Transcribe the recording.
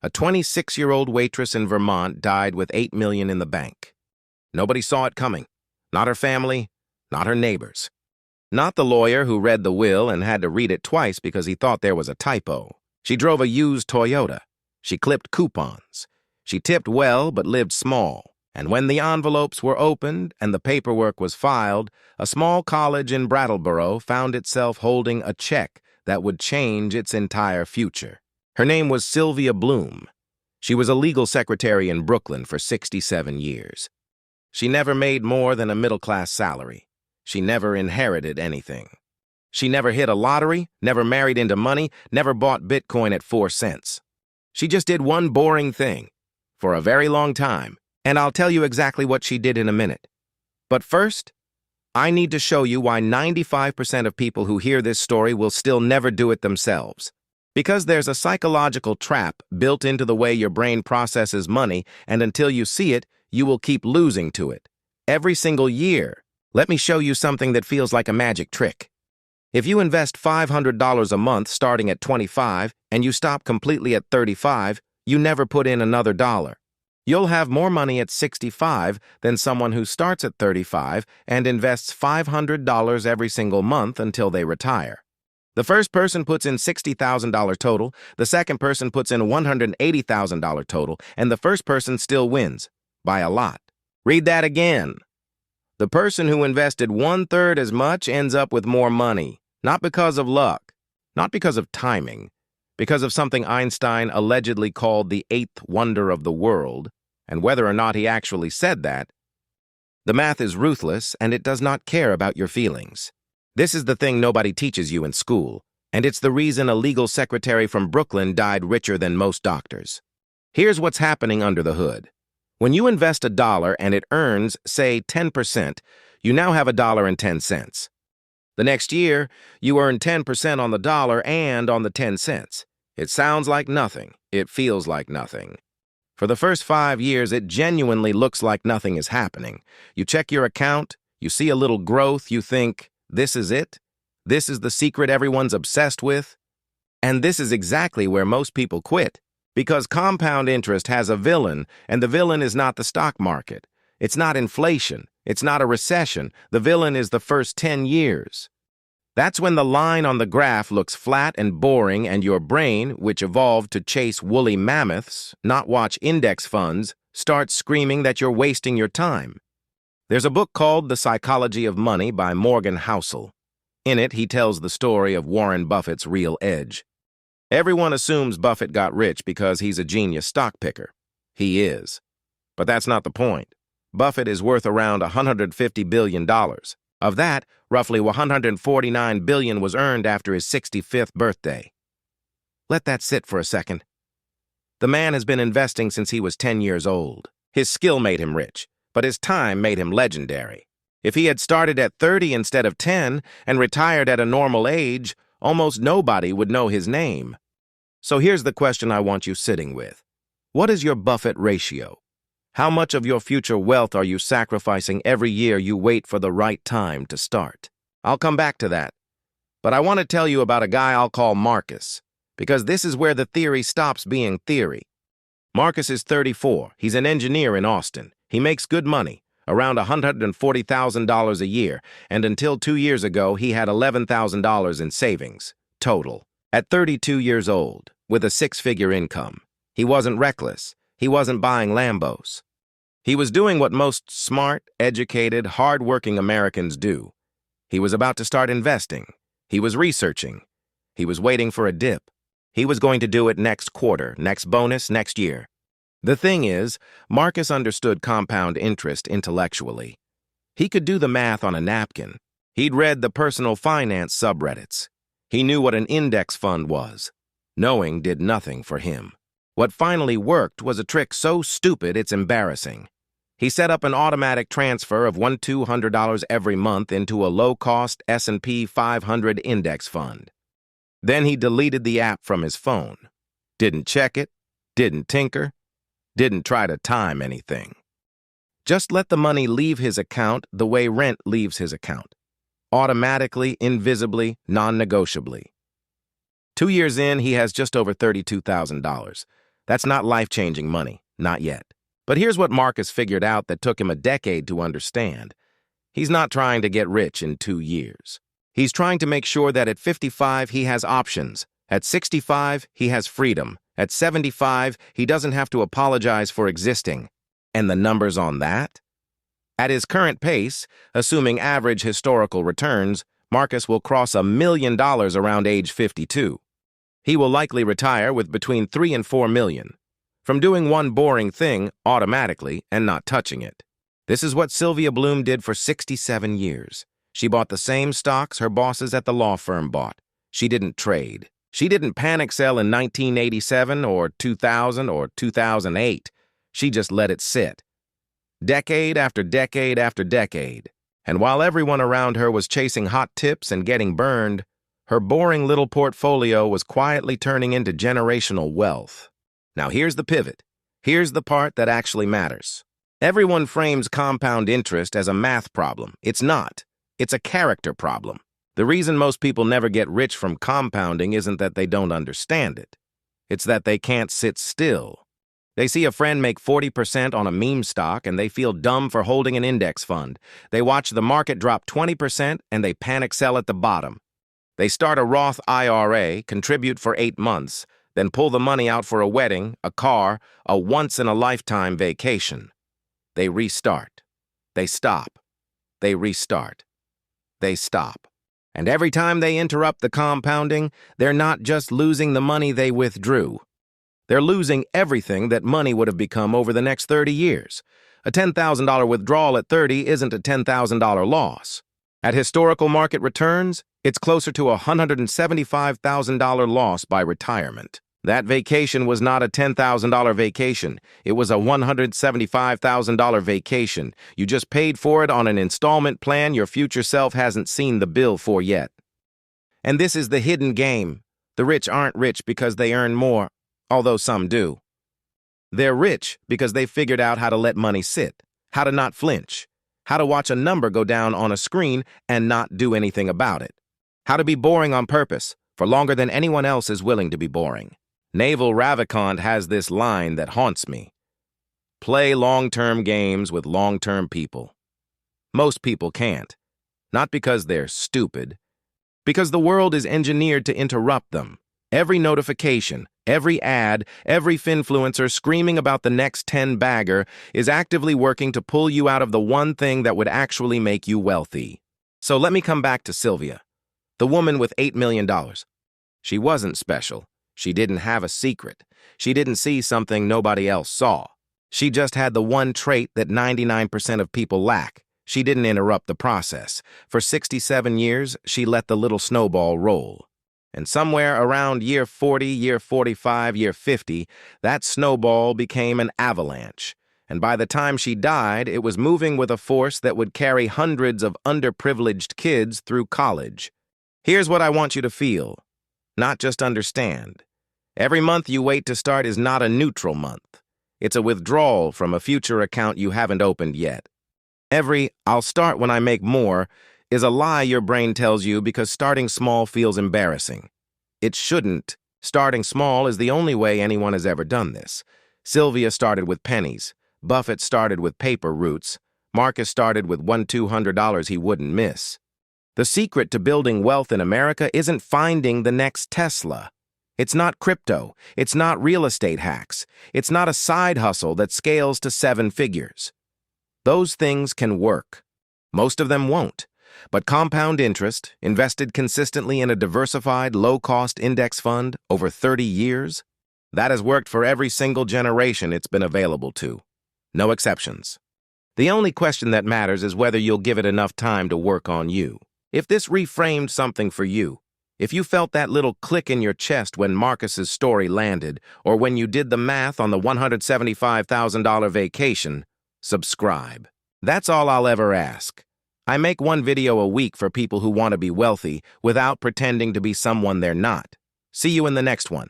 A 26-year-old waitress in Vermont died with $8 million in the bank. Nobody saw it coming. Not her family, not her neighbors. Not the lawyer who read the will and had to read it twice because he thought there was a typo. She drove a used Toyota. She clipped coupons. She tipped well but lived small. And when the envelopes were opened and the paperwork was filed, a small college in Brattleboro found itself holding a check that would change its entire future. Her name was Sylvia Bloom. She was a legal secretary in Brooklyn for 67 years. She never made more than a middle-class salary. She never inherited anything. She never hit a lottery, never married into money, never bought Bitcoin at 4 cents. She just did one boring thing for a very long time, and I'll tell you exactly what she did in a minute. But first, I need to show you why 95% of people who hear this story will still never do it themselves. Because there's a psychological trap built into the way your brain processes money, and until you see it, you will keep losing to it. Every single year. Let me show you something that feels like a magic trick. If you invest $500 a month starting at 25 and you stop completely at 35, you never put in another dollar. You'll have more money at 65 than someone who starts at 35 and invests $500 every single month until they retire. The first person puts in $60,000 total, the second person puts in $180,000 total, and the first person still wins, by a lot. Read that again. The person who invested 1/3 as much ends up with more money, not because of luck, not because of timing, because of something Einstein allegedly called the eighth wonder of the world, and whether or not he actually said that, the math is ruthless and it does not care about your feelings. This is the thing nobody teaches you in school, and it's the reason a legal secretary from Brooklyn died richer than most doctors. Here's what's happening under the hood. When you invest $1 and it earns, say, 10%, you now have $1.10. The next year, you earn 10% on the dollar and on the 10 cents. It sounds like nothing. It feels like nothing. For the first 5 years, it genuinely looks like nothing is happening. You check your account, you see a little growth, you think, this is it? This is the secret everyone's obsessed with? And this is exactly where most people quit. Because compound interest has a villain, and the villain is not the stock market. It's not inflation. It's not a recession. The villain is the first 10 years. That's when the line on the graph looks flat and boring, and your brain, which evolved to chase woolly mammoths, not watch index funds, starts screaming that you're wasting your time. There's a book called The Psychology of Money by Morgan Housel. In it, he tells the story of Warren Buffett's real edge. Everyone assumes Buffett got rich because he's a genius stock picker. He is. But that's not the point. Buffett is worth around $150 billion. Of that, roughly $149 billion was earned after his 65th birthday. Let that sit for a second. The man has been investing since he was 10 years old. His skill made him rich, but his time made him legendary. If he had started at 30 instead of 10 and retired at a normal age, almost nobody would know his name. So here's the question I want you sitting with. What is your Buffett ratio? How much of your future wealth are you sacrificing every year you wait for the right time to start? I'll come back to that. But I want to tell you about a guy I'll call Marcus, because this is where the theory stops being theory. Marcus is 34. He's an engineer in Austin. He makes good money, around $140,000 a year, and until 2 years ago, he had $11,000 in savings, total. At 32 years old, with a 6-figure income, he wasn't reckless. He wasn't buying Lambos. He was doing what most smart, educated, hard-working Americans do. He was about to start investing. He was researching. He was waiting for a dip. He was going to do it next quarter, next bonus, next year. The thing is, Marcus understood compound interest intellectually. He could do the math on a napkin. He'd read the personal finance subreddits. He knew what an index fund was. Knowing did nothing for him. What finally worked was a trick so stupid it's embarrassing. He set up an automatic transfer of $1,200 every month into a low-cost S&P 500 index fund. Then he deleted the app from his phone. Didn't check it, didn't tinker, didn't try to time anything. Just let the money leave his account the way rent leaves his account. Automatically, invisibly, non-negotiably. 2 years in, he has just over $32,000. That's not life-changing money, not yet. But here's what Marcus figured out that took him a decade to understand. He's not trying to get rich in 2 years. He's trying to make sure that at 55 he has options. At 65 he has freedom. At 75 he doesn't have to apologize for existing. And the numbers on that? At his current pace, assuming average historical returns, Marcus will cross $1 million around age 52. He will likely retire with between 3 and 4 million, from doing one boring thing automatically and not touching it. This is what Sylvia Bloom did for 67 years. She bought the same stocks her bosses at the law firm bought. She didn't trade. She didn't panic sell in 1987 or 2000 or 2008. She just let it sit. Decade after decade after decade. And while everyone around her was chasing hot tips and getting burned, her boring little portfolio was quietly turning into generational wealth. Now here's the pivot. Here's the part that actually matters. Everyone frames compound interest as a math problem. It's not. It's a character problem. The reason most people never get rich from compounding isn't that they don't understand it. It's that they can't sit still. They see a friend make 40% on a meme stock and they feel dumb for holding an index fund. They watch the market drop 20% and they panic sell at the bottom. They start a Roth IRA, contribute for 8 months, then pull the money out for a wedding, a car, a once-in-a-lifetime vacation. They restart. They stop. They restart. They stop. And every time they interrupt the compounding, they're not just losing the money they withdrew. They're losing everything that money would have become over the next 30 years. A $10,000 withdrawal at 30 isn't a $10,000 loss. At historical market returns, it's closer to a $175,000 loss by retirement. That vacation was not a $10,000 vacation. It was a $175,000 vacation. You just paid for it on an installment plan your future self hasn't seen the bill for yet. And this is the hidden game. The rich aren't rich because they earn more, although some do. They're rich because they figured out how to let money sit, how to not flinch, how to watch a number go down on a screen and not do anything about it, how to be boring on purpose for longer than anyone else is willing to be boring. Naval Ravikant has this line that haunts me. Play long-term games with long-term people. Most people can't. Not because they're stupid. Because the world is engineered to interrupt them. Every notification, every ad, every finfluencer screaming about the next 10-bagger is actively working to pull you out of the one thing that would actually make you wealthy. So let me come back to Sylvia, the woman with $8 million. She wasn't special. She didn't have a secret. She didn't see something nobody else saw. She just had the one trait that 99% of people lack. She didn't interrupt the process. For 67 years, she let the little snowball roll. And somewhere around year 40, year 45, year 50, that snowball became an avalanche. And by the time she died, it was moving with a force that would carry hundreds of underprivileged kids through college. Here's what I want you to feel, not just understand. Every month you wait to start is not a neutral month. It's a withdrawal from a future account you haven't opened yet. Every "I'll start when I make more" is a lie your brain tells you because starting small feels embarrassing. It shouldn't. Starting small is the only way anyone has ever done this. Sylvia started with pennies. Buffett started with paper routes. Marcus started with $1,200 he wouldn't miss. The secret to building wealth in America isn't finding the next Tesla. It's not crypto. It's not real estate hacks. It's not a side hustle that scales to 7 figures. Those things can work. Most of them won't. But compound interest, invested consistently in a diversified, low-cost index fund over 30 years, that has worked for every single generation it's been available to. No exceptions. The only question that matters is whether you'll give it enough time to work on you. If this reframed something for you, if you felt that little click in your chest when Marcus's story landed, or when you did the math on the $175,000 vacation, subscribe. That's all I'll ever ask. I make one video a week for people who want to be wealthy without pretending to be someone they're not. See you in the next one.